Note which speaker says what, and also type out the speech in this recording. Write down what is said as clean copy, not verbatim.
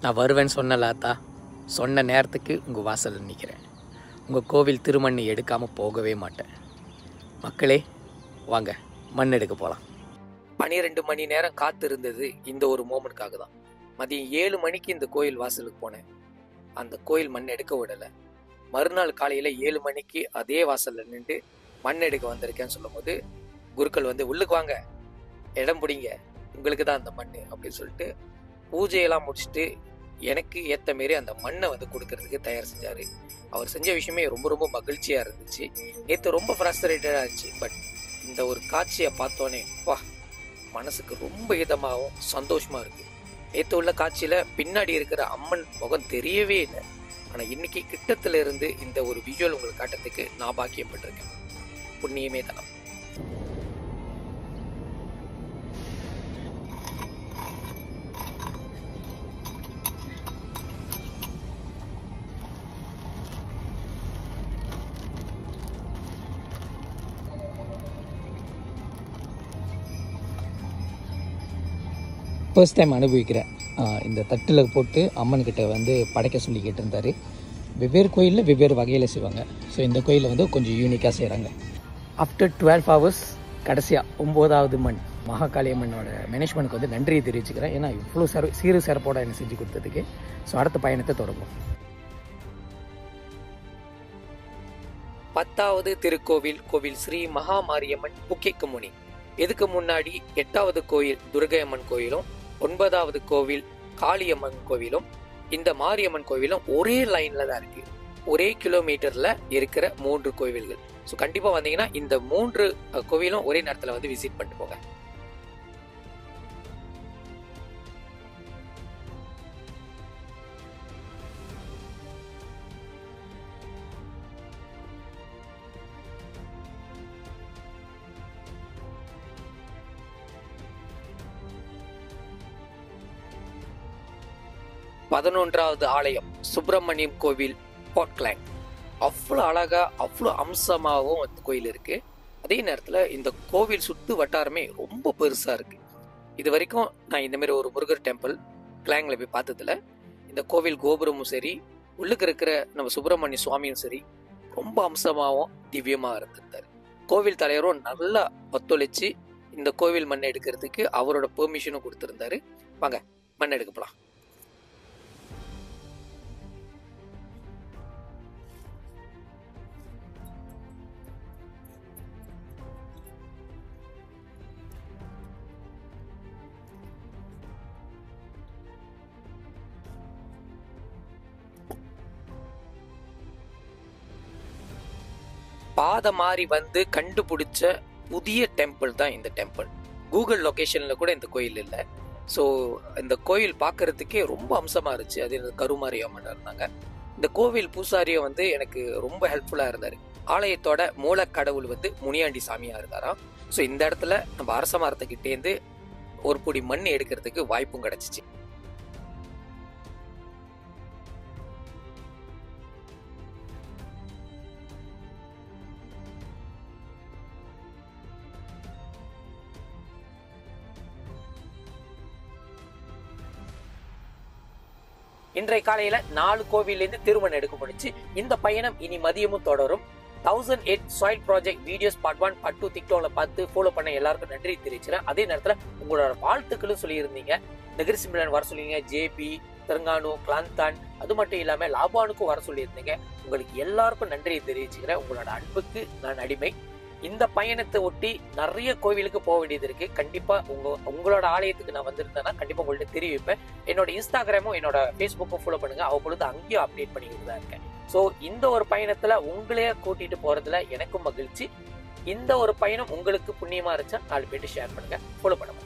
Speaker 1: நான் வருவேன்னு சொன்னலாத்தா, சொன்ன நேரத்துக்கு உங்கள் வாசலில் நிற்கிறேன். உங்கள் கோவில் திருமண்ணை எடுக்காமல் போகவே மாட்டேன். மக்களே வாங்க, மண் எடுக்க போகலாம். 12 மணி நேரம் காத்து இருந்தது இந்த ஒரு மோமெண்ட்காக தான். மதியம் 7 மணிக்கு இந்த கோயில் வாசலுக்கு போனேன். அந்த கோயில் மண் எடுக்க விடலை. மறுநாள் காலையில் 7 மணிக்கு அதே வாசலில் நின்று மண் எடுக்க வந்திருக்கேன்னு சொல்லும் போது குருக்கள் வந்து உள்ளுக்கு வாங்க, இடம் பிடிங்க, உங்களுக்கு தான் அந்த மண் அப்படின்னு சொல்லிட்டு பூஜையெல்லாம் முடிச்சுட்டு எனக்கு ஏற்ற மாரி அந்த மண்ணை வந்து கொடுக்கறதுக்கு தயார் செஞ்சார். அவர் செஞ்ச விஷயமே ரொம்ப ரொம்ப மகிழ்ச்சியாக இருந்துச்சு. நேற்று ரொம்ப ஃப்ரஸ்ட்ரேட்டடாக இருந்துச்சு. பட் இந்த ஒரு காட்சியை பார்த்தோன்னே வா, மனசுக்கு ரொம்ப இதமாகவும் சந்தோஷமாக இருக்குது. நேற்று உள்ள காட்சியில் பின்னாடி இருக்கிற அம்மன் முகம் தெரியவே இல்லை. ஆனால் இன்னைக்கு கிட்டத்தில் இருந்து இந்த ஒரு விஷுவல் உங்களுக்கு காட்டுறதுக்கு நான் பாக்கியப்பட்டிருக்கேன். புண்ணியமே தனம். ஃபர்ஸ்ட் டைம் அனுபவிக்கிறேன். இந்த தட்டில் போட்டு அம்மன்கிட்ட வந்து படைக்க சொல்லி கேட்டிருந்தார். வெவ்வேறு கோயிலில் வெவ்வேறு வகையில் செய்வாங்க. ஸோ இந்த கோயிலில் வந்து கொஞ்சம் யூனிக்காக செய்கிறாங்க. ஆஃப்டர் 12 ஹவர்ஸ் கடைசியாக 9வது மண் மகாகாளியம்மனோட மேனேஜ்மெண்ட்டுக்கு வந்து நன்றியை தெரிவிச்சுக்கிறேன். ஏன்னா இவ்வளோ சீரு சிறப்போட என்னை செஞ்சு கொடுத்ததுக்கு. ஸோ அடுத்த பயணத்தை தொடங்கும். 10வது திருக்கோவில் கோவில் ஸ்ரீ மகாமாரியம்மன் புக்கிக்குமுனி. இதுக்கு முன்னாடி 8வது கோயில் துர்கையம்மன் கோயிலும் 9வது கோவில் காளியம்மன் கோவிலும் இந்த மாரியம்மன் கோவிலும் ஒரே லைன்ல தான் இருக்கு. ஒரே கிலோமீட்டர்ல இருக்கிற 3 கோவில்கள். ஸோ கண்டிப்பா வந்தீங்கன்னா இந்த 3 கோவிலும் ஒரே நேரத்தில் வந்து விசிட் பண்ணிட்டு போங்க. பதினொன்றாவது ஆலயம் சுப்பிரமணியம் கோவில் போர்ட்லேண்ட். அவ்வளோ அழகா அவ்வளோ அம்சமாகவும் அந்த கோயில் இருக்கு. அதே நேரத்தில் இந்த கோவில் சுற்று வட்டாரமே ரொம்ப பெருசா இருக்கு. இது வரைக்கும் நான் இந்த மாதிரி ஒரு முருகர் டெம்பிள் கிளாங்ல போய் பார்த்ததில்ல. இந்த கோவில் கோபுரமும் சரி, உள்ளுக்கு இருக்கிற நம்ம சுப்பிரமணிய சுவாமியும் சரி, ரொம்ப அம்சமாகவும் திவ்யமாக இருந்திருந்தாரு. கோவில் தலைவரும் நல்லா ஒத்துழைச்சு இந்த கோவில் மண் எடுக்கிறதுக்கு அவரோட பெர்மிஷனும் கொடுத்திருந்தாரு. வாங்க மண் எடுக்க போலாம். பாதை மாறி வந்து கண்டுபிடிச்ச புதிய டெம்பிள் தான் இந்த டெம்பிள். கூகுள் லொகேஷன்ல கூட இந்த கோயில் இல்லை. ஸோ இந்த கோயில் பார்க்கறதுக்கே ரொம்ப அம்சமா இருந்துச்சு. அது கருமாரி அம்மன் இருந்தாங்க. இந்த கோவில் பூசாரியும் வந்து எனக்கு ரொம்ப ஹெல்ப்ஃபுல்லா இருந்தாரு. ஆலயத்தோட மூலக்கடவுள் வந்து முனியாண்டி சாமியா இருந்தாராம். ஸோ இந்த இடத்துல நம்ம அரச மரத்துக்கிட்டேருந்து ஒரு பொடி மண் எடுக்கிறதுக்கு வாய்ப்பும் கிடைச்சிச்சு. இன்றைய காலையில 4 கோவிலிருந்து திருமணம் எடுக்கப்படுச்சு. இந்த பயணம் இனி மதியமும் தொடரும். 1008 soil project videos part 1 part 2 டிக்டாக்ல பார்த்து ஃபாலோ பண்ண எல்லாருக்கும் நன்றி தெரிவிச்சுறேன். அதே நேரத்தில் உங்களோட வாழ்த்துக்களும் சொல்லியிருந்தீங்க. நெகிரிசிம்லன் வர சொல்லிங்க, ஜேபி, தெலுங்கானு, கிளாந்தான், அது மட்டும் இல்லாம லாபானுக்கும் வர சொல்லியிருந்தீங்க. உங்களுக்கு எல்லாருக்கும் நன்றியை தெரிவிச்சுக்கிறேன். உங்களோட அன்புக்கு நான் அடிமை. இந்த பயணத்தை ஒட்டி நிறைய கோவிலுக்கு போக வேண்டியது இருக்கு. கண்டிப்பா உங்களோட ஆலயத்துக்கு நான் வந்திருந்தேன்னா கண்டிப்பா உங்கள்ட்ட தெரிவிப்பேன். என்னோட இன்ஸ்டாகிராமும் என்னோட ஃபேஸ்புக்கும் ஃபாலோ பண்ணுங்க. அவ்வப்பொழுது அங்கேயும் அப்டேட் பண்ணிக்கிட்டு தான் இருக்கேன். ஸோ இந்த ஒரு பயணத்துல உங்களையே கூட்டிட்டு போறதுல எனக்கும் மகிழ்ச்சி. இந்த ஒரு பயணம் உங்களுக்கு புண்ணியமா இருந்துச்சா 4 பேர்ட்டு ஷேர் பண்ணுங்க, ஃபாலோ பண்ணுங்க.